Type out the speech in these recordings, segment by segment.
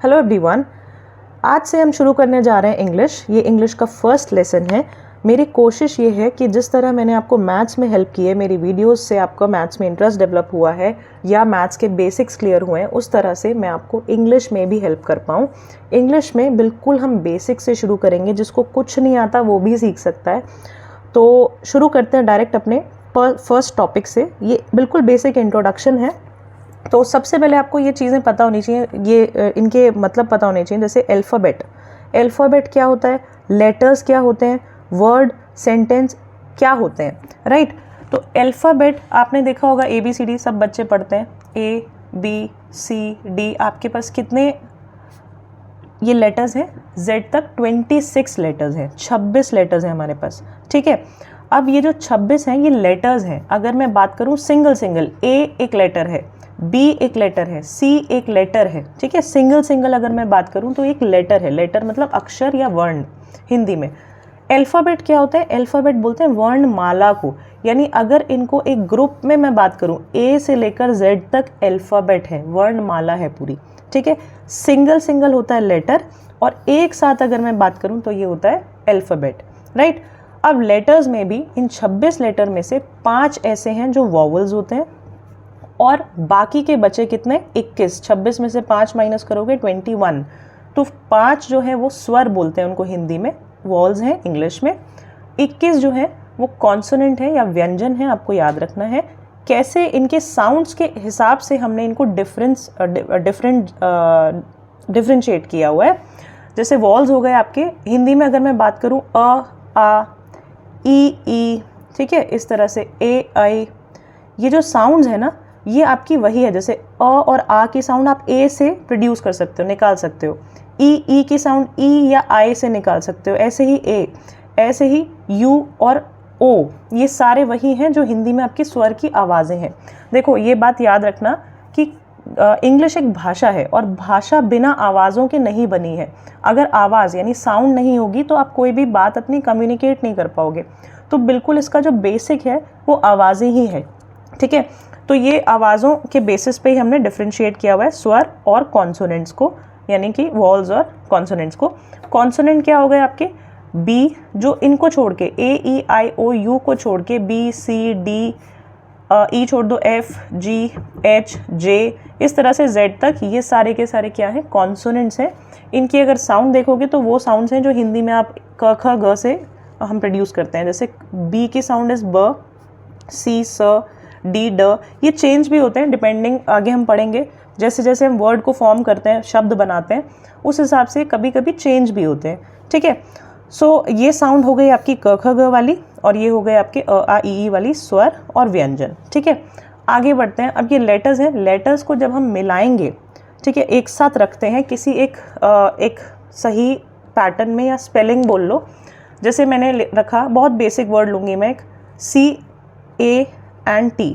Hello everyone, आज से हम शुरू करने जा रहे हैं इंग्लिश। ये इंग्लिश का फर्स्ट लेसन है। मेरी कोशिश ये है कि जिस तरह मैंने आपको मैथ्स में हेल्प की है, मेरी वीडियोस से आपका मैथ्स में इंटरेस्ट डेवलप हुआ है या मैथ्स के बेसिक्स क्लियर हुए हैं, उस तरह से मैं आपको इंग्लिश में भी हेल्प कर पाऊँ। इंग्लिश में बिल्कुल हम बेसिक से शुरू करेंगे, जिसको कुछ नहीं आता वो भी सीख सकता है। तो शुरू करते हैं डायरेक्ट अपने फर्स्ट टॉपिक से। ये बिल्कुल बेसिक इंट्रोडक्शन है। तो सबसे पहले आपको ये चीज़ें पता होनी चाहिए, ये इनके मतलब पता होने चाहिए। जैसे अल्फ़ाबेट क्या होता है, लेटर्स क्या होते हैं, वर्ड सेंटेंस क्या होते हैं, राइट। तो अल्फ़ाबेट आपने देखा होगा, ABCD सब बच्चे पढ़ते हैं, ABCD। आपके पास कितने ये लेटर्स हैं? Z तक 26 लेटर्स हैं, 26 लेटर्स हैं हमारे पास, ठीक है। अब ये जो 26 हैं ये लेटर्स हैं। अगर मैं बात करूँ सिंगल, A एक लेटर है, B एक लेटर है, C एक लेटर है, ठीक है। सिंगल अगर मैं बात करूं तो एक लेटर है। लेटर मतलब अक्षर या वर्ण हिंदी में। अल्फ़ाबेट क्या होता है? अल्फ़ाबेट बोलते हैं वर्णमाला को। यानी अगर इनको एक ग्रुप में मैं बात करूं, A से लेकर Z तक अल्फ़ाबेट है, वर्णमाला है पूरी, ठीक है। सिंगल होता है लेटर, और एक साथ अगर मैं बात करूं तो ये होता है अल्फ़ाबेट, राइट। अब लेटर्स में भी इन 26 लेटर में से 5 ऐसे हैं जो वॉवल्स होते हैं, और बाकी के बचे कितने? 21। 26 में से 5 माइनस करोगे 21। तो 5 जो है वो स्वर बोलते हैं उनको हिंदी में, वॉल्स हैं इंग्लिश में। 21 जो है वो कॉन्सोनेंट है या व्यंजन है, आपको याद रखना है। कैसे इनके साउंड्स के हिसाब से हमने इनको डिफरेंशिएट किया हुआ है। जैसे वॉल्स हो गए आपके हिंदी में, अगर मैं बात करूँ अ, आ, ई, ठीक है, इस तरह से ए, आई। ये जो साउंड्स है ना, ये आपकी वही है। जैसे अ और आ की साउंड आप ए से प्रोड्यूस कर सकते हो, निकाल सकते हो। ई की साउंड ई या आई से निकाल सकते हो। ऐसे ही ए, ऐसे ही यू और ओ, ये सारे वही हैं जो हिंदी में आपकी स्वर की आवाज़ें हैं। देखो ये बात याद रखना कि इंग्लिश एक भाषा है, और भाषा बिना आवाज़ों के नहीं बनी है। अगर आवाज़ यानी साउंड नहीं होगी तो आप कोई भी बात अपनी कम्युनिकेट नहीं कर पाओगे। तो बिल्कुल इसका जो बेसिक है वो आवाज़ें ही है, ठीक है। तो ये आवाज़ों के बेसिस पे ही हमने डिफरेंशिएट किया हुआ है स्वर और कॉन्सोनेंट्स को, यानी कि वॉल्स और कॉन्सोनेंट्स को। कॉन्सोनेंट क्या हो गए आपके? बी, जो इनको छोड़ के AEIOU को छोड़ के BCD, ई छोड़ दो, FGH, J, इस तरह से Z तक, ये सारे के सारे क्या हैं? कॉन्सोनेंट्स हैं। इनकी अगर साउंड देखोगे तो वो साउंड्स हैं जो हिंदी में आप क ख ग से हम प्रोड्यूस करते हैं। जैसे B की साउंड इज ब, C स, डी ड। ये चेंज भी होते हैं डिपेंडिंग, आगे हम पढ़ेंगे, जैसे जैसे हम वर्ड को फॉर्म करते हैं, शब्द बनाते हैं, उस हिसाब से कभी कभी चेंज भी होते हैं, ठीक है। सो ये साउंड हो गई आपकी क ख ग वाली, और ये हो गए आपके अ आ ई वाली स्वर और व्यंजन, ठीक है। आगे बढ़ते हैं। अब ये लेटर्स हैं। लेटर्स को जब हम मिलाएंगे, ठीक है, एक साथ रखते हैं किसी एक सही पैटर्न में, या स्पेलिंग बोल लो। जैसे मैंने रखा, बहुत बेसिक वर्ड लूँगी मैं, एक CA एंड T।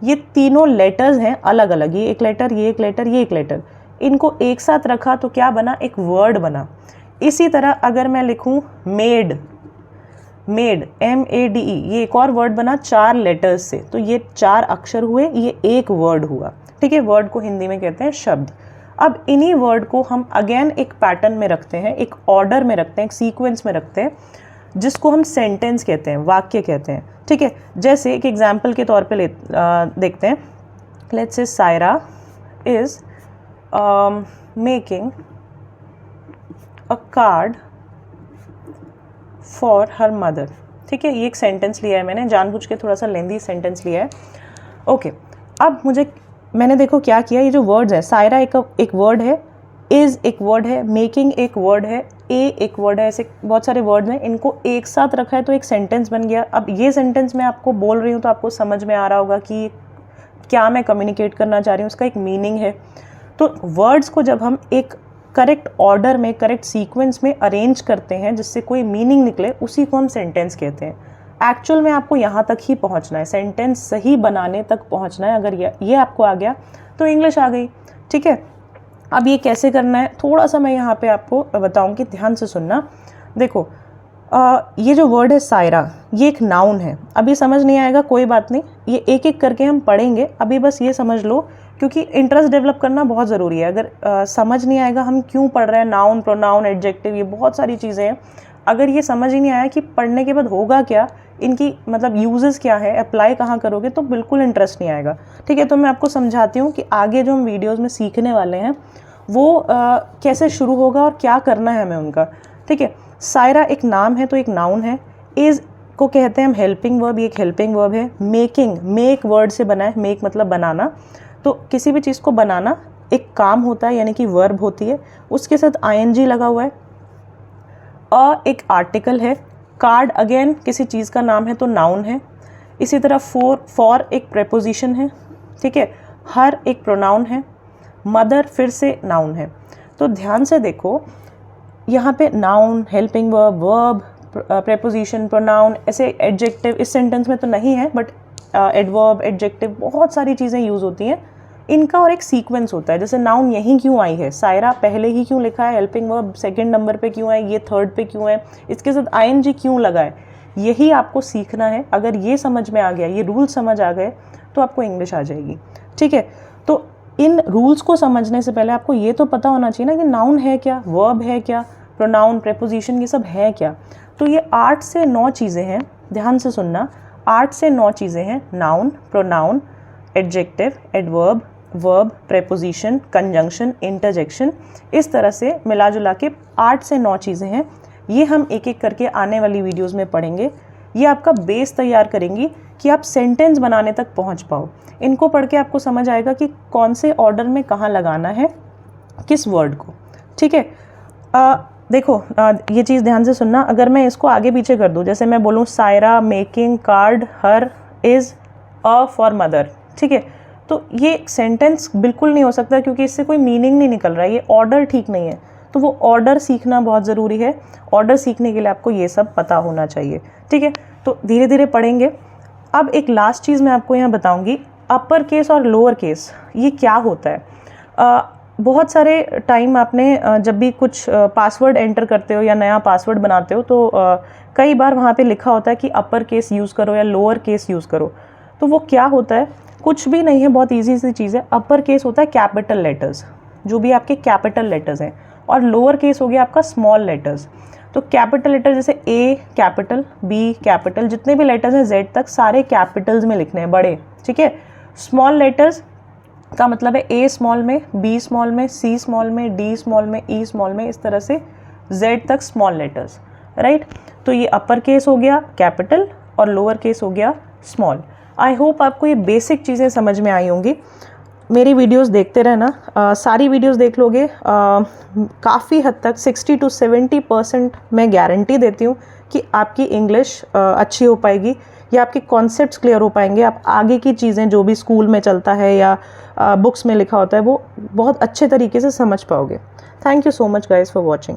ये तीनों लेटर्स हैं अलग अलग, ये एक लेटर, ये एक लेटर, ये एक लेटर। इनको एक साथ रखा तो क्या बना? एक वर्ड बना। इसी तरह अगर मैं लिखूं मेड, MADE, ये एक और वर्ड बना 4 लेटर्स से। तो ये 4 अक्षर हुए, ये एक वर्ड हुआ, ठीक है। वर्ड को हिंदी में कहते हैं शब्द। अब इन्हीं वर्ड को हम अगेन एक पैटर्न में रखते हैं, एक ऑर्डर में रखते हैं, एक सीक्वेंस में रखते हैं, जिसको हम सेंटेंस कहते हैं, वाक्य कहते हैं, ठीक है। जैसे एक एग्जाम्पल के तौर पे देखते हैं। Let's say Saira is making a card for her mother, ठीक है। ये एक सेंटेंस लिया है मैंने, जानबूझ के थोड़ा सा लेंदी सेंटेंस लिया है, ओके। अब मैंने देखो क्या किया, ये जो वर्ड्स हैं, सायरा एक वर्ड है, इज एक वर्ड है, मेकिंग एक वर्ड है, ए एक वर्ड है, ऐसे बहुत सारे वर्ड हैं, इनको एक साथ रखा है तो एक सेंटेंस बन गया। अब ये सेंटेंस मैं आपको बोल रही हूँ तो आपको समझ में आ रहा होगा कि क्या मैं कम्युनिकेट करना चाह रही हूँ, उसका एक मीनिंग है। तो वर्ड्स को जब हम एक करेक्ट ऑर्डर में, करेक्ट सीक्वेंस में अरेंज करते हैं जिससे कोई मीनिंग निकले, उसी को हम सेंटेंस कहते हैं। एक्चुअल में आपको यहाँ तक ही पहुँचना है, सेंटेंस सही बनाने तक पहुँचना है। अगर ये आपको आ गया तो इंग्लिश आ गई, ठीक है। अब ये कैसे करना है, थोड़ा सा मैं यहाँ पे आपको बताऊँगी, ध्यान से सुनना। देखो ये जो वर्ड है सायरा, ये एक नाउन है। अभी समझ नहीं आएगा, कोई बात नहीं, ये एक एक करके हम पढ़ेंगे। अभी बस ये समझ लो क्योंकि इंटरेस्ट डेवलप करना बहुत ज़रूरी है। अगर समझ नहीं आएगा हम क्यों पढ़ रहे हैं, नाउन, प्रोनाउन, एडजेक्टिव, ये बहुत सारी चीज़ें हैं, अगर ये समझ ही नहीं आया कि पढ़ने के बाद होगा क्या, इनकी मतलब यूजेस क्या है, अप्लाई कहाँ करोगे, तो बिल्कुल इंटरेस्ट नहीं आएगा। ठीक है, तो मैं आपको समझाती हूँ कि आगे जो हम वीडियोज़ में सीखने वाले हैं वो कैसे शुरू होगा और क्या करना है हमें उनका। ठीक है, सायरा एक नाम है तो एक नाउन है। इज़ को कहते हैं हम हेल्पिंग वर्ब, ये एक हेल्पिंग वर्ब है। मेकिंग, मेक वर्ड से बना है, मेक मतलब बनाना, तो किसी भी चीज़ को बनाना एक काम होता है, यानी कि वर्ब होती है, उसके साथ ing लगा हुआ है। एक आर्टिकल है। कार्ड अगेन किसी चीज़ का नाम है तो नाउन है। इसी तरह फॉर एक प्रेपोजिशन है। ठीक है, हर एक प्रोनाउन है। मदर फिर से नाउन है। तो ध्यान से देखो, यहाँ पे noun, helping verb, verb, preposition, pronoun, ऐसे एडजेक्टिव इस सेंटेंस में तो नहीं है, बट एडवर्ब, एडजेक्टिव, बहुत सारी चीज़ें यूज़ होती हैं इनका, और एक सीक्वेंस होता है। जैसे नाउन यहीं क्यों आई है, सायरा पहले ही क्यों लिखा है, हेल्पिंग वर्ब सेकंड नंबर पे क्यों है, ये थर्ड पे क्यों है, इसके साथ ing क्यों लगा है, यही आपको सीखना है। अगर ये समझ में आ गया, ये रूल समझ आ गए, तो आपको इंग्लिश आ जाएगी। ठीक है, तो इन रूल्स को समझने से पहले आपको ये तो पता होना चाहिए ना कि नाउन है क्या, वर्ब है क्या, प्रोनाउन, प्रेपोजिशन, ये सब है क्या। तो ये 8 से 9 चीज़ें हैं, ध्यान से सुनना, 8 से 9 चीज़ें हैं। Noun, pronoun, adjective, adverb, verb, preposition, conjunction, interjection, इस तरह से मिला जुला के 8 से 9 चीज़ें हैं। ये हम एक एक करके आने वाली वीडियोस में पढ़ेंगे। ये आपका बेस तैयार करेंगी कि आप सेंटेंस बनाने तक पहुंच पाओ। इनको पढ़ के आपको समझ आएगा कि कौन से ऑर्डर में कहाँ लगाना है किस वर्ड को। ठीक है, देखो ये चीज़ ध्यान से सुनना। अगर मैं इसको आगे पीछे कर दूँ, जैसे मैं बोलूँ Saira making card her is a for mother, ठीक है, तो ये सेंटेंस बिल्कुल नहीं हो सकता, क्योंकि इससे कोई मीनिंग नहीं निकल रहा है, ये ऑर्डर ठीक नहीं है। तो वो ऑर्डर सीखना बहुत ज़रूरी है। ऑर्डर सीखने के लिए आपको ये सब पता होना चाहिए। ठीक है, तो धीरे धीरे पढ़ेंगे। अब एक लास्ट चीज़ मैं आपको यहाँ बताऊँगी, अपर केस और लोअर केस ये क्या होता है। बहुत सारे टाइम आपने जब भी कुछ पासवर्ड एंटर करते हो या नया पासवर्ड बनाते हो, तो कई बार वहाँ पे लिखा होता है कि अपर केस यूज़ करो या लोअर केस यूज़ करो। तो वो क्या होता है, कुछ भी नहीं है, बहुत इजी सी चीज़ है। अपर केस होता है कैपिटल लेटर्स, जो भी आपके कैपिटल लेटर्स हैं, और लोअर केस हो गया आपका स्मॉल लेटर्स। तो कैपिटल लेटर जैसे ए कैपिटल, बी कैपिटल, जितने भी लेटर्स हैं जेड तक सारे कैपिटल्स में लिखने हैं, बड़े। ठीक है, स्मॉल लेटर्स का मतलब है ए स्मॉल में, बी स्मॉल में, सी स्मॉल में, डी स्मॉल में, ई स्मॉल में, इस तरह से जेड तक स्मॉल लेटर्स, राइट। तो ये अपर केस हो गया कैपिटल और लोअर केस हो गया स्मॉल। आई होप आपको ये बेसिक चीज़ें समझ में आई होंगी। मेरी वीडियोस देखते रहना, सारी वीडियोस देख लोगे, काफ़ी हद तक 60 to 70% मैं गारंटी देती हूँ कि आपकी इंग्लिश अच्छी हो पाएगी, या आपके कॉन्सेप्ट्स क्लियर हो पाएंगे। आप आगे की चीज़ें जो भी स्कूल में चलता है या बुक्स में लिखा होता है वो बहुत अच्छे तरीके से समझ पाओगे। Thank you so much guys for watching.